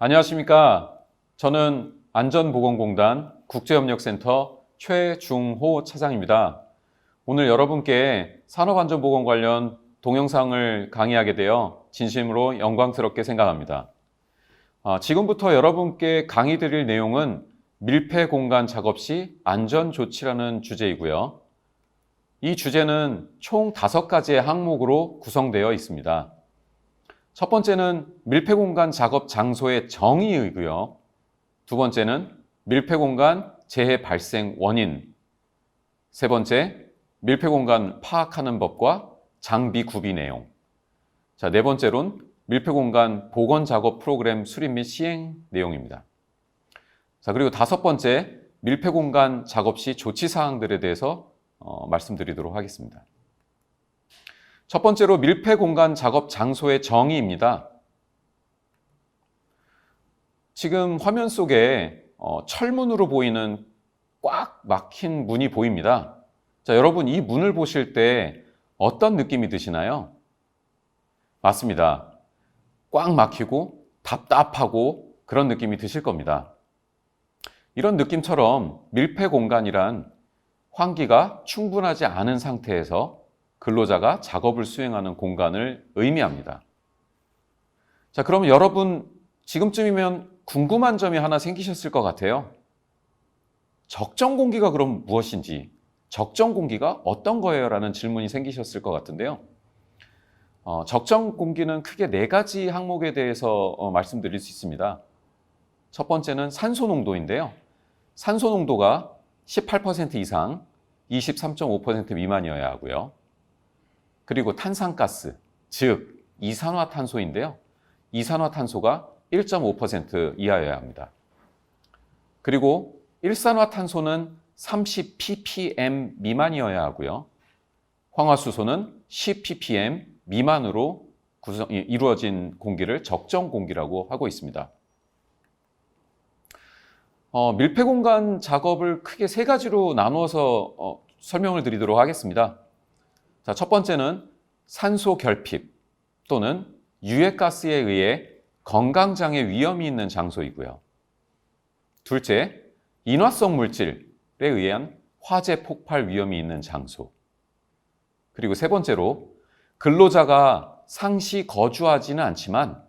안녕하십니까. 저는 안전보건공단 국제협력센터 최중호 차장입니다. 오늘 여러분께 산업안전보건 관련 동영상을 강의하게 되어 진심으로 영광스럽게 생각합니다. 지금부터 여러분께 강의 드릴 내용은 밀폐공간 작업 시 안전조치라는 주제이고요. 이 주제는 총 5가지의 항목으로 구성되어 있습니다. 첫 번째는 밀폐공간 작업 장소의 정의이고요. 두 번째는 밀폐공간 재해 발생 원인. 세 번째, 밀폐공간 파악하는 법과 장비 구비 내용. 네 번째로는 밀폐공간 보건 작업 프로그램 수립 및 시행 내용입니다. 그리고 5번째, 밀폐공간 작업 시 조치 사항들에 대해서 말씀드리도록 하겠습니다. 첫 번째로 밀폐공간 작업 장소의 정의입니다. 지금 화면 속에 철문으로 보이는 꽉 막힌 문이 보입니다. 여러분 이 문을 보실 때 어떤 느낌이 드시나요? 맞습니다. 꽉 막히고 답답하고 그런 느낌이 드실 겁니다. 이런 느낌처럼 밀폐공간이란 환기가 충분하지 않은 상태에서 근로자가 작업을 수행하는 공간을 의미합니다. 그럼 여러분 지금쯤이면 궁금한 점이 하나 생기셨을 것 같아요. 적정 공기가 그럼 무엇인지, 적정 공기가 어떤 거예요? 라는 질문이 생기셨을 것 같은데요. 적정 공기는 크게 4가지 항목에 대해서 말씀드릴 수 있습니다. 첫 번째는 산소 농도인데요. 산소 농도가 18% 이상, 23.5% 미만이어야 하고요. 그리고 탄산가스, 즉 이산화탄소인데요. 이산화탄소가 1.5% 이하여야 합니다. 그리고 일산화탄소는 30ppm 미만이어야 하고요. 황화수소는 10ppm 미만으로 이루어진 공기를 적정 공기라고 하고 있습니다. 밀폐공간 작업을 크게 3가지로 나누어서 설명을 드리도록 하겠습니다. 첫 번째는 산소 결핍 또는 유해가스에 의해 건강장애 위험이 있는 장소이고요. 둘째, 인화성 물질에 의한 화재 폭발 위험이 있는 장소. 그리고 세 번째로 근로자가 상시 거주하지는 않지만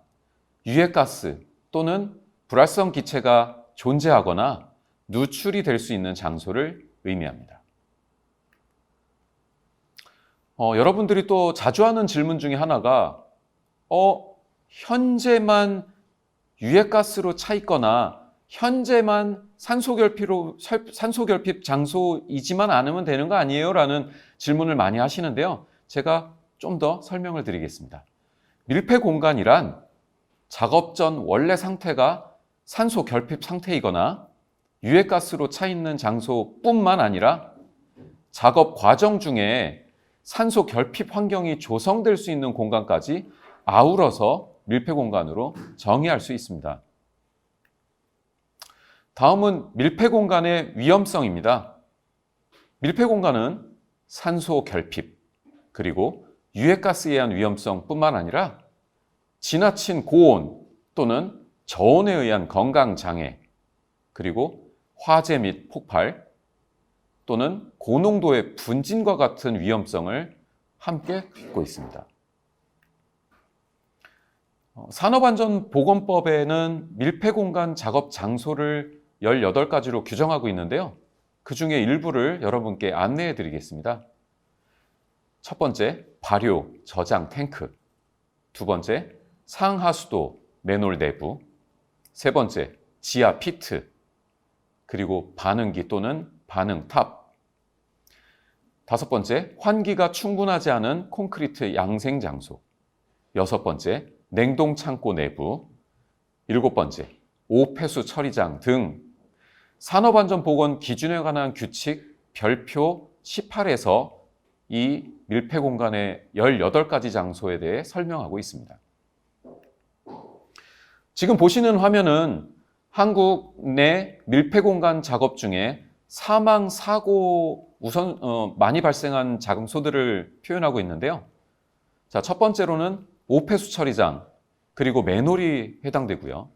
유해가스 또는 불활성 기체가 존재하거나 누출이 될 수 있는 장소를 의미합니다. 여러분들이 또 자주 하는 질문 중에 하나가 현재만 유해가스로 차 있거나 현재만 산소 결핍 장소이지만 않으면 되는 거 아니에요? 라는 질문을 많이 하시는데요. 제가 좀 더 설명을 드리겠습니다. 밀폐 공간이란 작업 전 원래 상태가 산소 결핍 상태이거나 유해가스로 차 있는 장소뿐만 아니라 작업 과정 중에 산소 결핍 환경이 조성될 수 있는 공간까지 아우러서 밀폐 공간으로 정의할 수 있습니다. 다음은 밀폐 공간의 위험성입니다. 밀폐 공간은 산소 결핍, 그리고 유해가스에 의한 위험성뿐만 아니라 지나친 고온 또는 저온에 의한 건강장애, 그리고 화재 및 폭발, 또는 고농도의 분진과 같은 위험성을 함께 갖고 있습니다. 산업안전보건법에는 밀폐공간 작업 장소를 18가지로 규정하고 있는데요. 그 중에 일부를 여러분께 안내해 드리겠습니다. 첫 번째, 발효, 저장 탱크. 두 번째, 상하수도, 맨홀 내부. 세 번째, 지하 피트. 그리고 반응기 또는 반응탑. 5번째, 환기가 충분하지 않은 콘크리트 양생 장소. 6번째, 냉동 창고 내부. 7번째, 오폐수 처리장 등 산업안전보건 기준에 관한 규칙 별표 18에서 이 밀폐공간의 18가지 장소에 대해 설명하고 있습니다. 지금 보시는 화면은 한국 내 밀폐공간 작업 중에 사망, 사고 많이 발생한 장소들을 표현하고 있는데요. 첫 번째로는 오폐수 처리장, 그리고 맨홀이 해당되고요.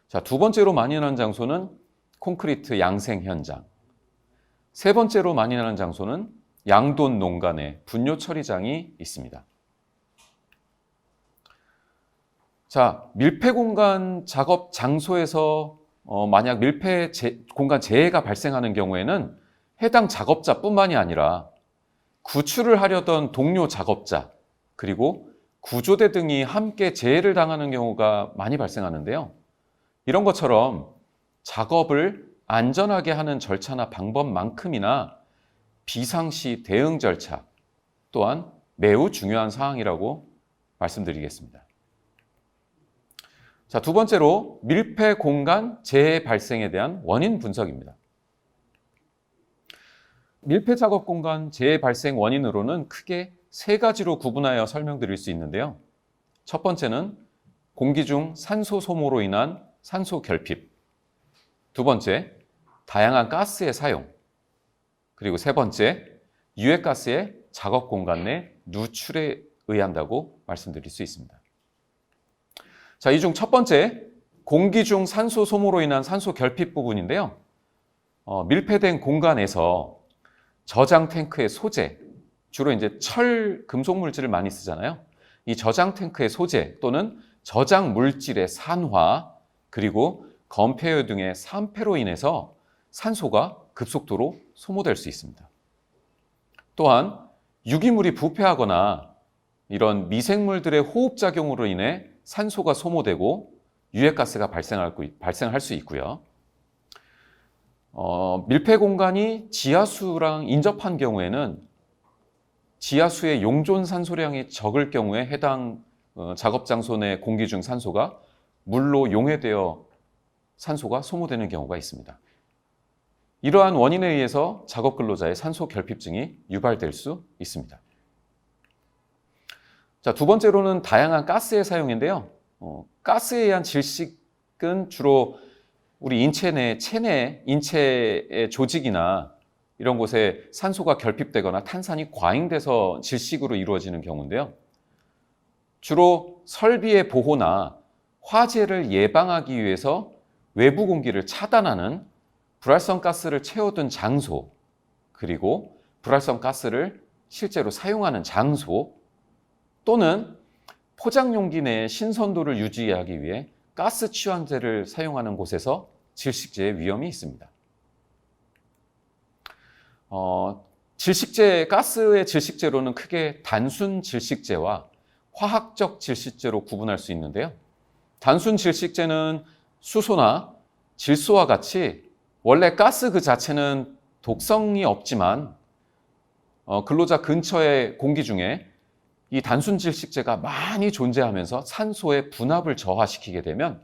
자, 두 번째로 많이 나는 장소는 콘크리트 양생 현장. 세 번째로 많이 나는 장소는 양돈 농간에 분뇨 처리장이 있습니다. 자, 밀폐 공간 작업 장소에서 만약 밀폐 공간 재해가 발생하는 경우에는 해당 작업자뿐만이 아니라 구출을 하려던 동료 작업자 그리고 구조대 등이 함께 재해를 당하는 경우가 많이 발생하는데요. 이런 것처럼 작업을 안전하게 하는 절차나 방법만큼이나 비상시 대응 절차 또한 매우 중요한 사항이라고 말씀드리겠습니다. 자, 두 번째로 밀폐 공간 재해 발생에 대한 원인 분석입니다. 밀폐 작업 공간 재해 발생 원인으로는 크게 세 가지로 구분하여 설명드릴 수 있는데요. 첫 번째는 공기 중 산소 소모로 인한 산소 결핍. 두 번째, 다양한 가스의 사용. 그리고 세 번째, 유해가스의 작업 공간 내 누출에 의한다고 말씀드릴 수 있습니다. 자, 이 중 첫 번째, 공기 중 산소 소모로 인한 산소 결핍 부분인데요. 밀폐된 공간에서 저장 탱크의 소재, 주로 이제 철, 금속 물질을 많이 쓰잖아요. 이 저장 탱크의 소재 또는 저장 물질의 산화, 그리고 건폐유 등의 산패로 인해서 산소가 급속도로 소모될 수 있습니다. 또한 유기물이 부패하거나 이런 미생물들의 호흡작용으로 인해 산소가 소모되고 유해가스가 발생할 수 있고요. 밀폐 공간이 지하수랑 인접한 경우에는 지하수의 용존 산소량이 적을 경우에 해당 작업 장소 내 공기 중 산소가 물로 용해되어 산소가 소모되는 경우가 있습니다. 이러한 원인에 의해서 작업 근로자의 산소 결핍증이 유발될 수 있습니다. 자, 두 번째로는 다양한 가스의 사용인데요. 가스에 의한 질식은 주로 우리 인체 내 체내 인체의 조직이나 이런 곳에 산소가 결핍되거나 탄산이 과잉돼서 질식으로 이루어지는 경우인데요. 주로 설비의 보호나 화재를 예방하기 위해서 외부 공기를 차단하는 불활성 가스를 채워둔 장소, 그리고 불활성 가스를 실제로 사용하는 장소, 또는 포장 용기 내의 신선도를 유지하기 위해 가스 취환제를 사용하는 곳에서 질식제의 위험이 있습니다. 가스의 질식제로는 크게 단순 질식제와 화학적 질식제로 구분할 수 있는데요. 단순 질식제는 수소나 질소와 같이 원래 가스 그 자체는 독성이 없지만 근로자 근처의 공기 중에 이 단순 질식제가 많이 존재하면서 산소의 분압을 저하시키게 되면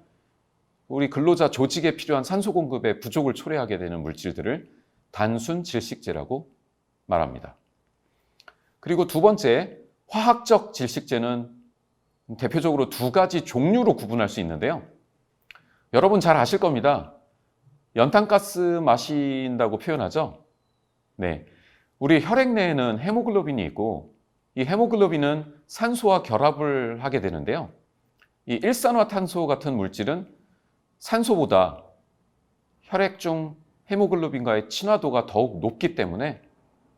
우리 근로자 조직에 필요한 산소 공급의 부족을 초래하게 되는 물질들을 단순 질식제라고 말합니다. 그리고 두 번째, 화학적 질식제는 대표적으로 두 가지 종류로 구분할 수 있는데요. 여러분 잘 아실 겁니다. 연탄가스 마신다고 표현하죠? 네. 우리 혈액 내에는 헤모글로빈이 있고 이 헤모글로빈은 산소와 결합을 하게 되는데요. 이 일산화탄소 같은 물질은 산소보다 혈액 중 헤모글로빈과의 친화도가 더욱 높기 때문에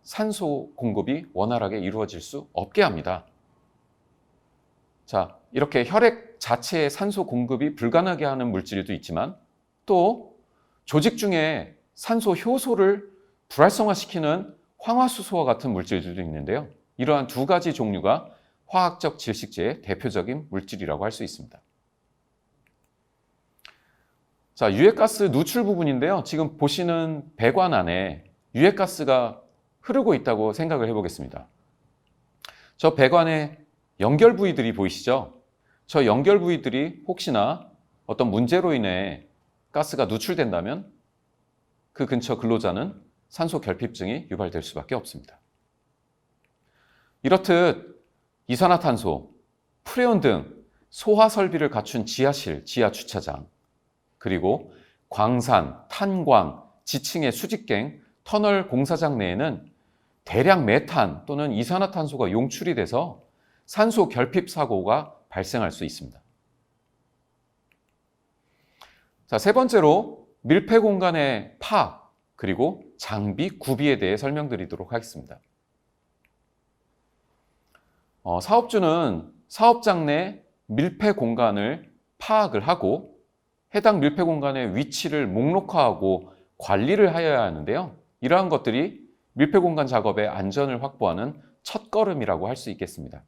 산소 공급이 원활하게 이루어질 수 없게 합니다. 자, 이렇게 혈액 자체의 산소 공급이 불가능하게 하는 물질도 있지만 또 조직 중에 산소 효소를 불활성화시키는 황화수소와 같은 물질들도 있는데요. 이러한 두 가지 종류가 화학적 질식제의 대표적인 물질이라고 할 수 있습니다. 자, 유해가스 누출 부분인데요. 지금 보시는 배관 안에 유해가스가 흐르고 있다고 생각을 해보겠습니다. 저 배관에 연결 부위들이 보이시죠? 저 연결 부위들이 혹시나 어떤 문제로 인해 가스가 누출된다면 그 근처 근로자는 산소 결핍증이 유발될 수밖에 없습니다. 이렇듯 이산화탄소, 프레온 등 소화 설비를 갖춘 지하실, 지하 주차장, 그리고 광산, 탄광, 지층의 수직갱, 터널 공사장 내에는 대량 메탄 또는 이산화탄소가 용출이 돼서 산소 결핍 사고가 발생할 수 있습니다. 자, 세 번째로 밀폐 공간의 파악, 그리고 장비 구비에 대해 설명드리도록 하겠습니다. 사업주는 사업장 내 밀폐 공간을 파악을 하고 해당 밀폐 공간의 위치를 목록화하고 관리를 하여야 하는데요. 이러한 것들이 밀폐 공간 작업의 안전을 확보하는 첫걸음이라고 할 수 있겠습니다.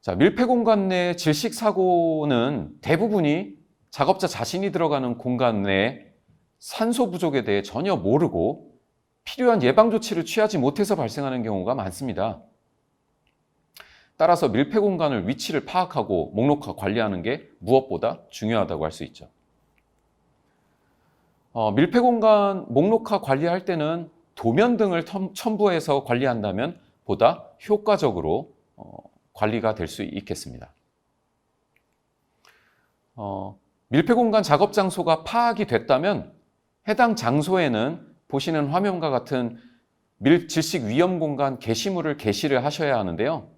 자, 밀폐 공간 내 질식 사고는 대부분이 작업자 자신이 들어가는 공간 내 산소 부족에 대해 전혀 모르고 필요한 예방 조치를 취하지 못해서 발생하는 경우가 많습니다. 따라서 밀폐 공간을 위치를 파악하고 목록화 관리하는 게 무엇보다 중요하다고 할 수 있죠. 밀폐 공간 목록화 관리할 때는 도면 등을 첨부해서 관리한다면 보다 효과적으로 관리가 될 수 있겠습니다. 밀폐 공간 작업 장소가 파악이 됐다면 해당 장소에는 보시는 화면과 같은 질식 위험 공간 게시물을 게시를 하셔야 하는데요.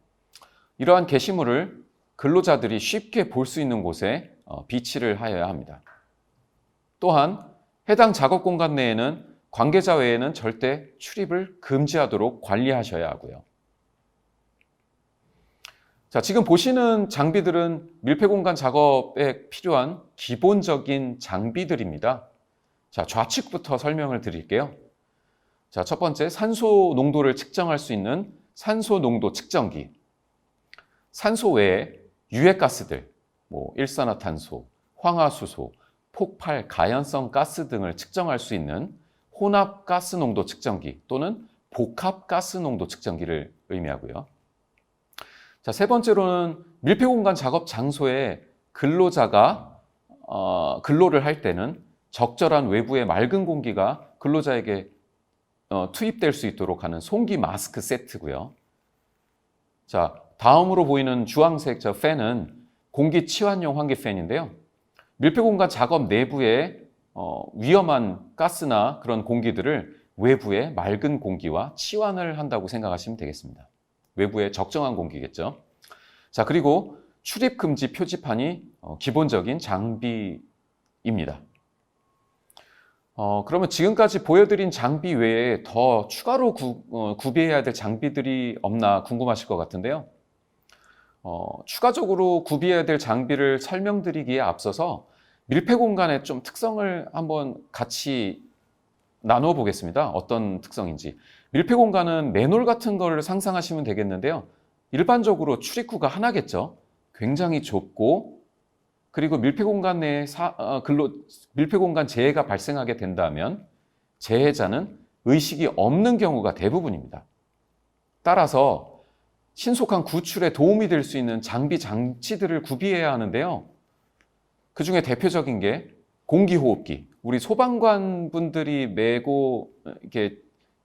이러한 게시물을 근로자들이 쉽게 볼 수 있는 곳에 비치를 하여야 합니다. 또한 해당 작업 공간 내에는 관계자 외에는 절대 출입을 금지하도록 관리하셔야 하고요. 자, 지금 보시는 장비들은 밀폐 공간 작업에 필요한 기본적인 장비들입니다. 자, 좌측부터 설명을 드릴게요. 자, 첫 번째, 산소 농도를 측정할 수 있는 산소 농도 측정기. 산소 외에 유해가스들, 일산화탄소, 황화수소, 폭발, 가연성 가스 등을 측정할 수 있는 혼합 가스 농도 측정기 또는 복합 가스 농도 측정기를 의미하고요. 자, 세 번째로는 밀폐 공간 작업 장소에 근로자가 근로를 할 때는 적절한 외부의 맑은 공기가 근로자에게 투입될 수 있도록 하는 송기 마스크 세트고요. 자, 다음으로 보이는 주황색 저 팬은 공기 치환용 환기 팬인데요. 밀폐 공간 작업 내부에 위험한 가스나 그런 공기들을 외부에 맑은 공기와 치환을 한다고 생각하시면 되겠습니다. 외부에 적정한 공기겠죠. 자, 그리고 출입 금지 표지판이 기본적인 장비입니다. 그러면 지금까지 보여드린 장비 외에 더 추가로 구비해야 될 장비들이 없나 궁금하실 것 같은데요. 추가적으로 구비해야 될 장비를 설명드리기에 앞서서 밀폐 공간의 좀 특성을 한번 같이 나누어 보겠습니다. 어떤 특성인지. 밀폐 공간은 맨홀 같은 거를 상상하시면 되겠는데요. 일반적으로 출입구가 하나겠죠. 굉장히 좁고, 그리고 밀폐 공간 내에 밀폐 공간 재해가 발생하게 된다면 재해자는 의식이 없는 경우가 대부분입니다. 따라서 신속한 구출에 도움이 될 수 있는 장치들을 구비해야 하는데요. 그 중에 대표적인 게 공기호흡기. 우리 소방관 분들이 메고 이렇게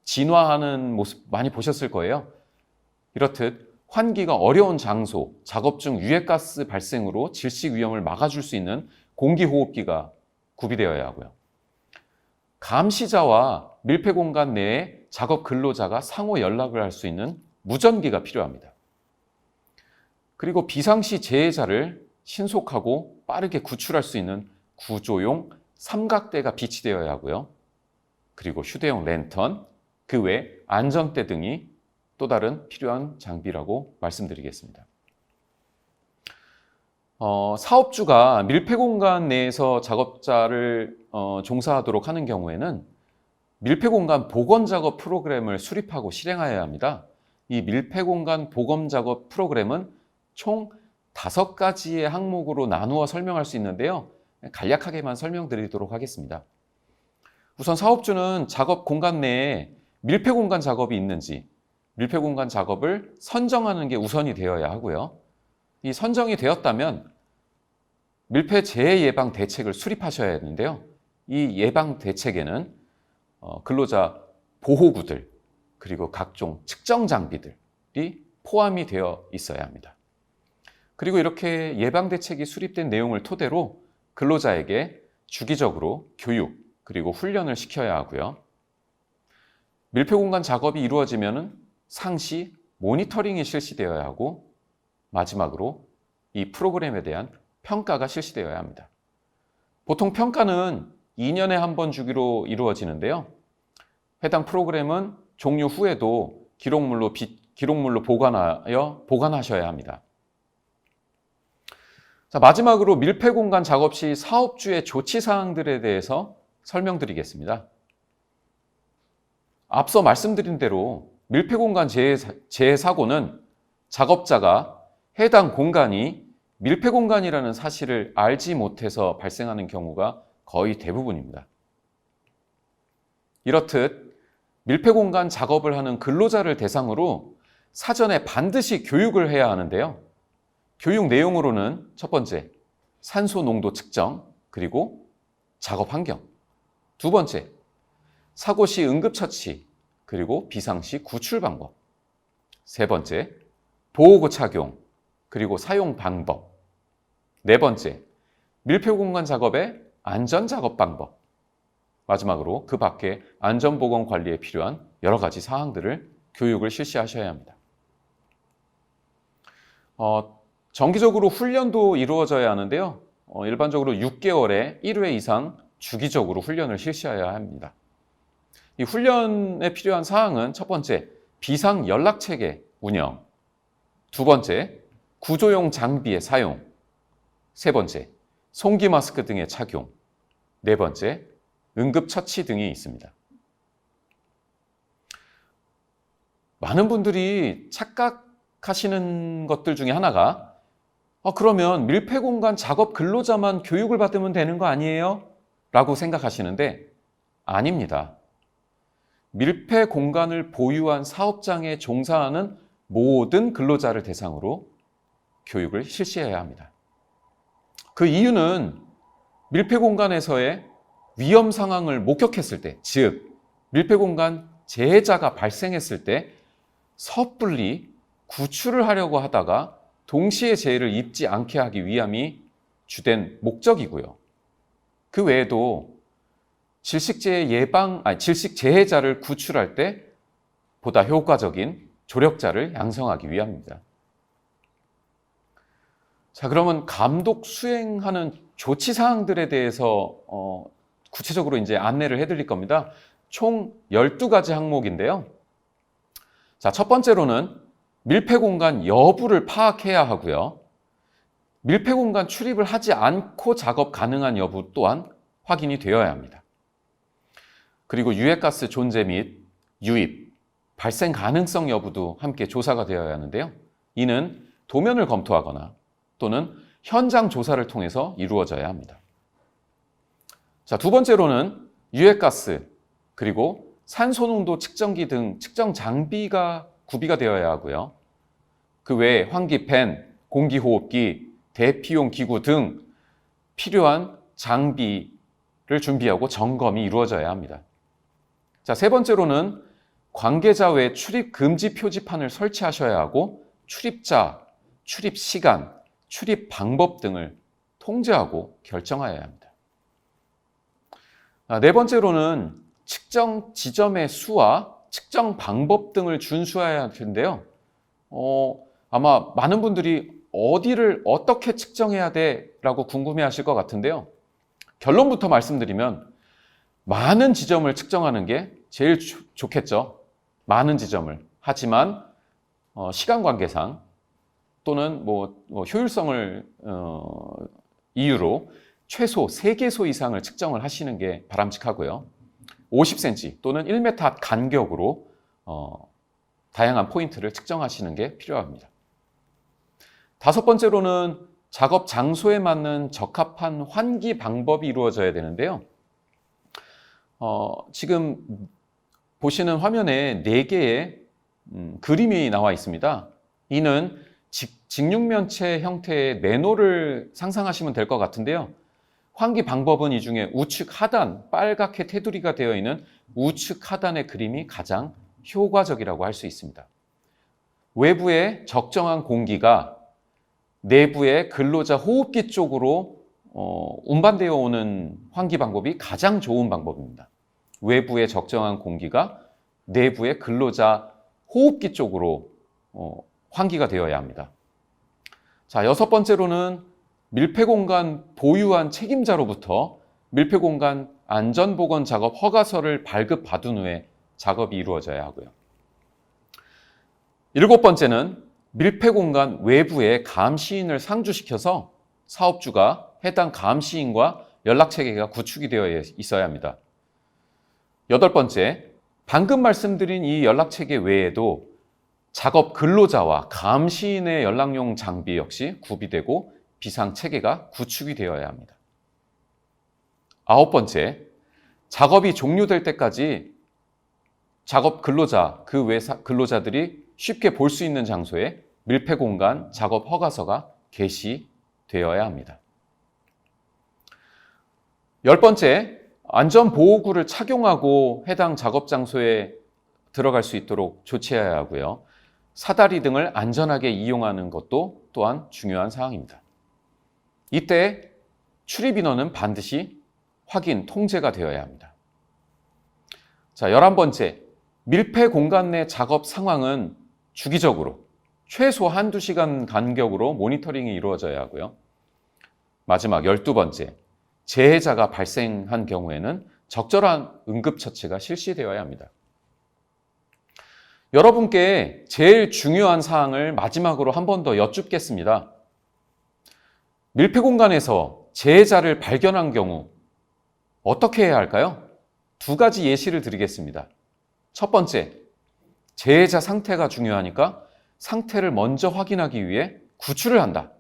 진화하는 모습 많이 보셨을 거예요. 이렇듯 환기가 어려운 장소, 작업 중 유해가스 발생으로 질식 위험을 막아줄 수 있는 공기호흡기가 구비되어야 하고요. 감시자와 밀폐 공간 내에 작업 근로자가 상호 연락을 할 수 있는 무전기가 필요합니다. 그리고 비상시 재해자를 신속하고 빠르게 구출할 수 있는 구조용 삼각대가 비치되어야 하고요. 그리고 휴대용 랜턴, 그 외 안전대 등이 또 다른 필요한 장비라고 말씀드리겠습니다. 사업주가 밀폐 공간 내에서 작업자를 종사하도록 하는 경우에는 밀폐 공간 복원 작업 프로그램을 수립하고 실행하여야 합니다. 이 밀폐 공간 복원 작업 프로그램은 총 5가지의 항목으로 나누어 설명할 수 있는데요. 간략하게만 설명드리도록 하겠습니다. 우선 사업주는 작업 공간 내에 밀폐 공간 작업이 있는지 밀폐 공간 작업을 선정하는 게 우선이 되어야 하고요. 이 선정이 되었다면 밀폐 재해 예방 대책을 수립하셔야 하는데요. 이 예방 대책에는 근로자 보호구들 그리고 각종 측정 장비들이 포함이 되어 있어야 합니다. 그리고 이렇게 예방 대책이 수립된 내용을 토대로 근로자에게 주기적으로 교육 그리고 훈련을 시켜야 하고요. 밀폐 공간 작업이 이루어지면 상시 모니터링이 실시되어야 하고 마지막으로 이 프로그램에 대한 평가가 실시되어야 합니다. 보통 평가는 2년에 한 번 주기로 이루어지는데요. 해당 프로그램은 종료 후에도 기록물로 보관하셔야 합니다. 자, 마지막으로 밀폐 공간 작업 시 사업주의 조치 사항들에 대해서 설명드리겠습니다. 앞서 말씀드린 대로 밀폐 공간 재해 사고는 작업자가 해당 공간이 밀폐 공간이라는 사실을 알지 못해서 발생하는 경우가 거의 대부분입니다. 이렇듯 밀폐 공간 작업을 하는 근로자를 대상으로 사전에 반드시 교육을 해야 하는데요. 교육 내용으로는 첫 번째, 산소 농도 측정, 그리고 작업 환경. 두 번째, 사고 시 응급처치, 그리고 비상시 구출 방법. 세 번째, 보호구 착용, 그리고 사용 방법. 네 번째, 밀폐 공간 작업의 안전 작업 방법. 마지막으로 그 밖에 안전보건 관리에 필요한 여러 가지 사항들을 교육을 실시하셔야 합니다. 정기적으로 훈련도 이루어져야 하는데요. 일반적으로 6개월에 1회 이상 주기적으로 훈련을 실시해야 합니다. 이 훈련에 필요한 사항은 첫 번째, 비상 연락체계 운영. 두 번째, 구조용 장비의 사용. 세 번째, 송기 마스크 등의 착용. 네 번째, 응급처치 등이 있습니다. 많은 분들이 착각하시는 것들 중에 하나가 그러면 밀폐 공간 작업 근로자만 교육을 받으면 되는 거 아니에요? 라고 생각하시는데 아닙니다. 밀폐 공간을 보유한 사업장에 종사하는 모든 근로자를 대상으로 교육을 실시해야 합니다. 그 이유는 밀폐 공간에서의 위험 상황을 목격했을 때, 즉 밀폐 공간 재해자가 발생했을 때 섣불리 구출을 하려고 하다가 동시에 재해를 입지 않게 하기 위함이 주된 목적이고요. 그 외에도 질식재해자를 구출할 때 보다 효과적인 조력자를 양성하기 위함입니다. 자, 그러면 감독 수행하는 조치 사항들에 대해서 구체적으로 이제 안내를 해드릴 겁니다. 총 12가지 항목인데요. 자, 첫 번째로는 밀폐 공간 여부를 파악해야 하고요. 밀폐 공간 출입을 하지 않고 작업 가능한 여부 또한 확인이 되어야 합니다. 그리고 유해가스 존재 및 유입, 발생 가능성 여부도 함께 조사가 되어야 하는데요. 이는 도면을 검토하거나 또는 현장 조사를 통해서 이루어져야 합니다. 자, 두 번째로는 유해가스 그리고 산소 농도 측정기 등 측정 장비가 구비가 되어야 하고요. 그 외에 환기팬, 공기호흡기, 대피용 기구 등 필요한 장비를 준비하고 점검이 이루어져야 합니다. 자, 세 번째로는 관계자 외 출입 금지 표지판을 설치하셔야 하고 출입자, 출입 시간, 출입 방법 등을 통제하고 결정하여야 합니다. 네 번째로는 측정 지점의 수와 측정 방법 등을 준수해야 할 텐데요. 아마 많은 분들이 어디를 어떻게 측정해야 돼? 라고 궁금해 하실 것 같은데요. 결론부터 말씀드리면 많은 지점을 측정하는 게 제일 좋겠죠. 많은 지점을. 하지만 시간 관계상 또는 효율성을 이유로 최소 3개소 이상을 측정을 하시는 게 바람직하고요. 50cm 또는 1m 간격으로 다양한 포인트를 측정하시는 게 필요합니다. 다섯 번째로는 작업 장소에 맞는 적합한 환기 방법이 이루어져야 되는데요. 지금 보시는 화면에 4개의 그림이 나와 있습니다. 이는 직육면체 형태의 매너를 상상하시면 될 것 같은데요. 환기 방법은 이 중에 우측 하단, 빨갛게 테두리가 되어 있는 우측 하단의 그림이 가장 효과적이라고 할 수 있습니다. 외부에 적정한 공기가 내부의 근로자 호흡기 쪽으로 운반되어 오는 환기 방법이 가장 좋은 방법입니다. 외부에 적정한 공기가 내부의 근로자 호흡기 쪽으로 환기가 되어야 합니다. 자, 여섯 번째로는 밀폐공간 보유한 책임자로부터 밀폐공간 안전보건 작업 허가서를 발급받은 후에 작업이 이루어져야 하고요. 7번째는 밀폐공간 외부에 감시인을 상주시켜서 사업주가 해당 감시인과 연락체계가 구축이 되어 있어야 합니다. 8번째, 방금 말씀드린 이 연락체계 외에도 작업 근로자와 감시인의 연락용 장비 역시 구비되고 비상체계가 구축이 되어야 합니다. 9번째, 작업이 종료될 때까지 작업 근로자, 그 외 근로자들이 쉽게 볼 수 있는 장소에 밀폐공간 작업 허가서가 게시되어야 합니다. 10번째, 안전보호구를 착용하고 해당 작업 장소에 들어갈 수 있도록 조치해야 하고요. 사다리 등을 안전하게 이용하는 것도 또한 중요한 사항입니다. 이때 출입 인원은 반드시 확인, 통제가 되어야 합니다. 자, 11번째, 밀폐 공간 내 작업 상황은 주기적으로 최소 한두 시간 간격으로 모니터링이 이루어져야 하고요. 마지막 12번째, 재해자가 발생한 경우에는 적절한 응급처치가 실시되어야 합니다. 여러분께 제일 중요한 사항을 마지막으로 한 번 더 여쭙겠습니다. 밀폐 공간에서 재해자를 발견한 경우 어떻게 해야 할까요? 2가지 예시를 드리겠습니다. 첫 번째, 재해자 상태가 중요하니까 상태를 먼저 확인하기 위해 구출을 한다.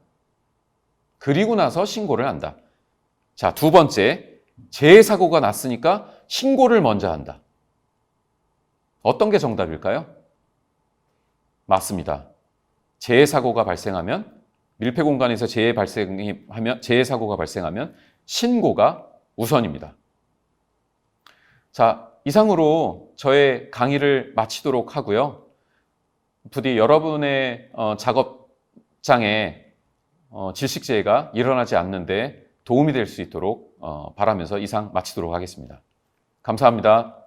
그리고 나서 신고를 한다. 자, 2번째, 재해 사고가 났으니까 신고를 먼저 한다. 어떤 게 정답일까요? 맞습니다. 재해 사고가 발생하면, 밀폐 공간에서 재해 사고가 발생하면 신고가 우선입니다. 자, 이상으로 저의 강의를 마치도록 하고요. 부디 여러분의 작업장에 질식재해가 일어나지 않는데 도움이 될 수 있도록 바라면서 이상 마치도록 하겠습니다. 감사합니다.